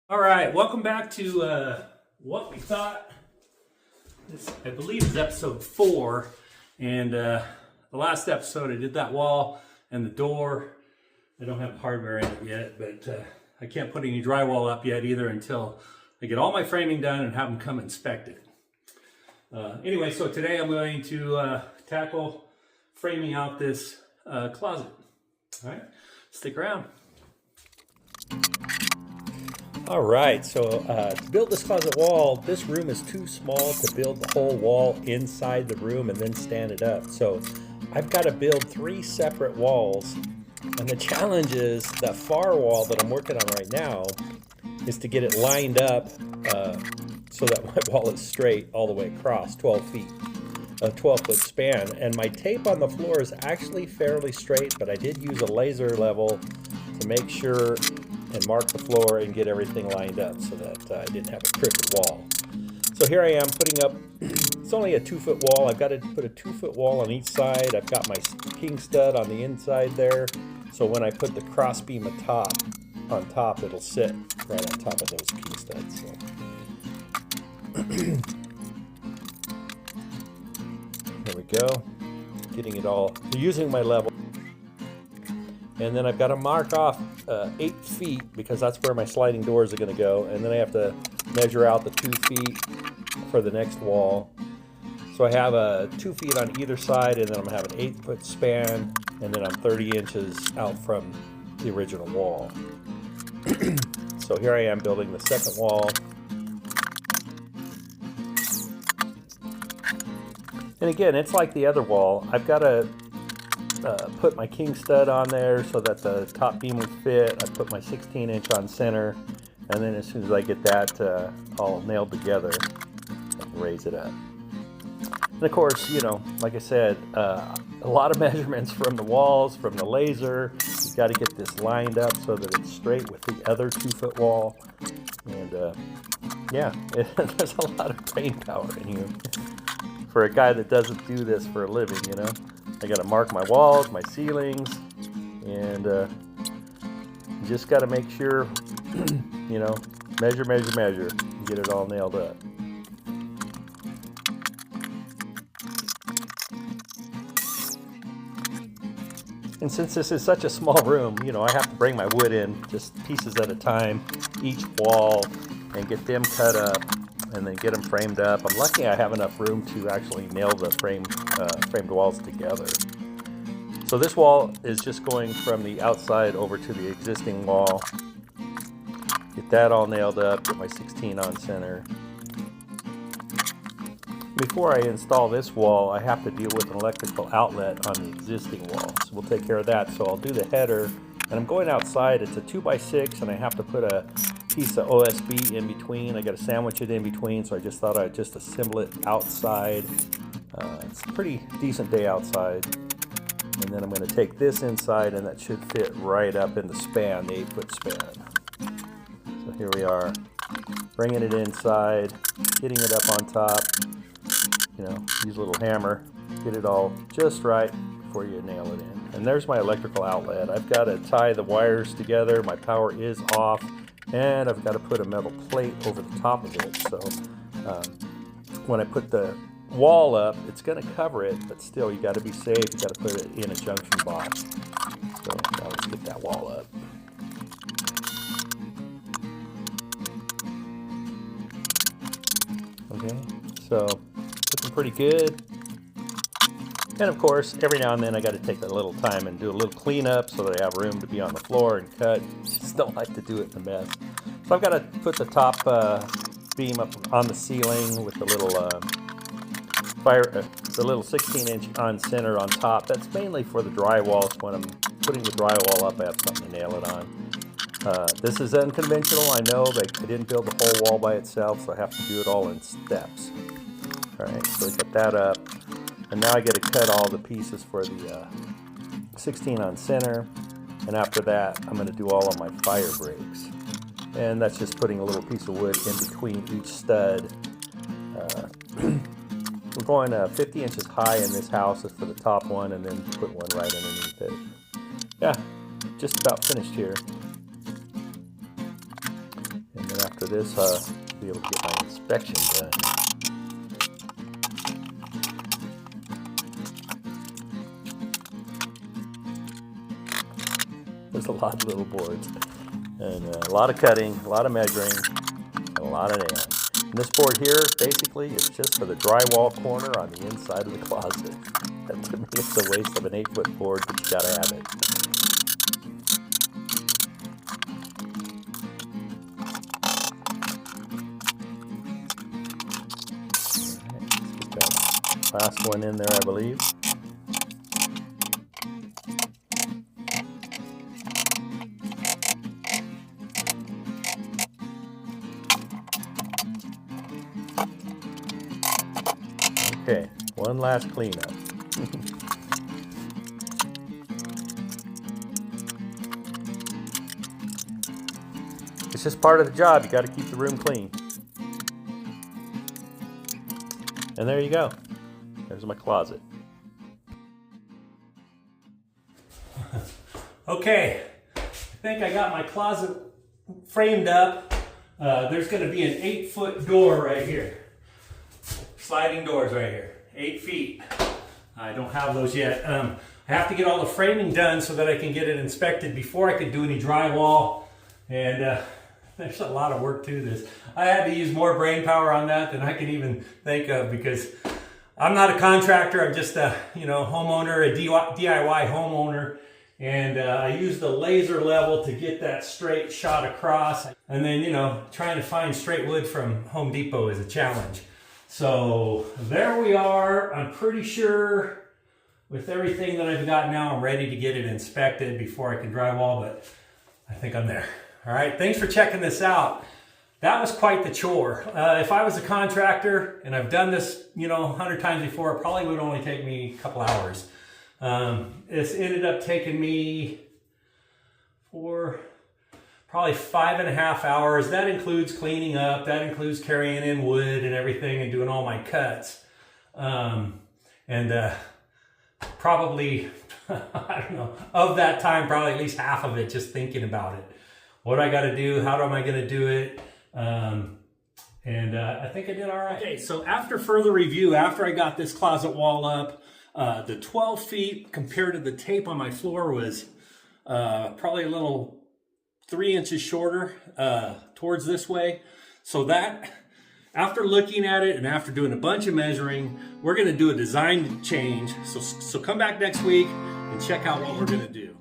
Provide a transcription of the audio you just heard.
All right, welcome back to what we thought. This, I believe, is episode 4. And the last episode, I did that wall and the door. I don't have hardware in it yet, but I can't put any drywall up yet either until I get all my framing done and have them come inspect it. Anyway, so today I'm going to tackle framing out this closet. All right, stick around. All right, so to build this closet wall, this room is too small to build the whole wall inside the room and then stand it up. So I've got to build 3 separate walls. And the challenge is the far wall that I'm working on right now is to get it lined up so that my wall is straight all the way across 12 feet, a 12-foot span. And my tape on the floor is actually fairly straight, but I did use a laser level to make sure and mark the floor and get everything lined up so that I didn't have a crooked wall. So here I am putting up, it's only a 2-foot wall. I've got to put a 2-foot wall on each side. I've got my king stud on the inside there. So when I put the cross beam on top, it'll sit right on top of those king studs. So. There we go. Getting it all, using my level. And then I've got to mark off 8 feet because that's where my sliding doors are going to go. And then I have to measure out the 2 feet for the next wall. So I have 2 feet on either side, and then I'm going to have an 8-foot span, and then I'm 30 inches out from the original wall. So here I am building the second wall. And again, it's like the other wall. I've got to put my king stud on there so that the top beam will fit. I put my 16-inch on center, and then as soon as I get that all nailed together, I can raise it up. And of course, you know, like I said, a lot of measurements from the walls, from the laser. You've got to get this lined up so that it's straight with the other 2-foot wall. And yeah, there's a lot of brain power in here for a guy that doesn't do this for a living, you know. I got to mark my walls, my ceilings, and you just got to make sure, you know, measure, and get it all nailed up. And since this is such a small room, you know, I have to bring my wood in just pieces at a time, each wall, and get them cut up, and then get them framed up. I'm lucky I have enough room to actually nail the framed walls together. So this wall is just going from the outside over to the existing wall. Get that all nailed up, get my 16 on center. Before I install this wall, I have to deal with an electrical outlet on the existing wall. So we'll take care of that. So I'll do the header, and I'm going outside. It's a 2x6, and I have to put a piece of OSB in between. I got to sandwich it in between, so I just thought I'd just assemble it outside. It's a pretty decent day outside. And then I'm going to take this inside, and that should fit right up in the span, the 8-foot span. So here we are, bringing it inside, getting it up on top. You know, use a little hammer, get it all just right before you nail it in. And there's my electrical outlet. I've got to tie the wires together. My power is off, and I've got to put a metal plate over the top of it. So when I put the wall up, it's going to cover it, but still, you got to be safe. You got to put it in a junction box. So now let's get that wall up. Okay, so looking pretty good. And of course, every now and then I got to take a little time and do a little cleanup so that I have room to be on the floor and cut. Just don't like to do it in a mess. So I've got to put the top beam up on the ceiling with the little the little 16-inch on center on top. That's mainly for the drywall. So when I'm putting the drywall up, I have something to nail it on. This is unconventional. I know I didn't build the whole wall by itself, so I have to do it all in steps. All right, so I got that up. And now I get to cut all the pieces for the 16 on center. And after that, I'm going to do all of my fire breaks. And that's just putting a little piece of wood in between each stud. We're going 50 inches high in this house is for the top one, and then put one right underneath it. Yeah, just about finished here. And then after this, be able to get my inspection done. There's a lot of little boards, and a lot of cutting, a lot of measuring, and a lot of nailing. And this board here, basically, is just for the drywall corner on the inside of the closet. And to me, it's a waste of an 8-foot board, but you gotta have it. Last one in there, I believe. Okay, one last cleanup. It's just part of the job. You got to keep the room clean. And there you go. There's my closet. Okay, I think I got my closet framed up. There's going to be an 8-foot door right here. Sliding doors right here, 8 feet. I don't have those yet. I have to get all the framing done so that I can get it inspected before I could do any drywall. And there's a lot of work to this. I had to use more brain power on that than I can even think of, because I'm not a contractor. I'm just a homeowner, a DIY homeowner. And I used the laser level to get that straight shot across. And then, trying to find straight wood from Home Depot is a challenge. So there we are. I'm pretty sure with everything that I've got now, I'm ready to get it inspected before I can drywall, but I think I'm there. All right, thanks for checking this out. That was quite the chore. If I was a contractor, and I've done this, 100 times before, it probably would only take me a couple hours. This ended up taking me for probably 5.5 hours. That includes cleaning up, that includes carrying in wood and everything and doing all my cuts. Probably, I don't know, of that time, probably at least half of it just thinking about it. What I got to do, how am I going to do it? I think I did all right. Okay, so after further review, after I got this closet wall up, the 12 feet compared to the tape on my floor was probably a little 3 inches shorter towards this way. So that, after looking at it and after doing a bunch of measuring, we're going to do a design change. So come back next week and check out what we're going to do.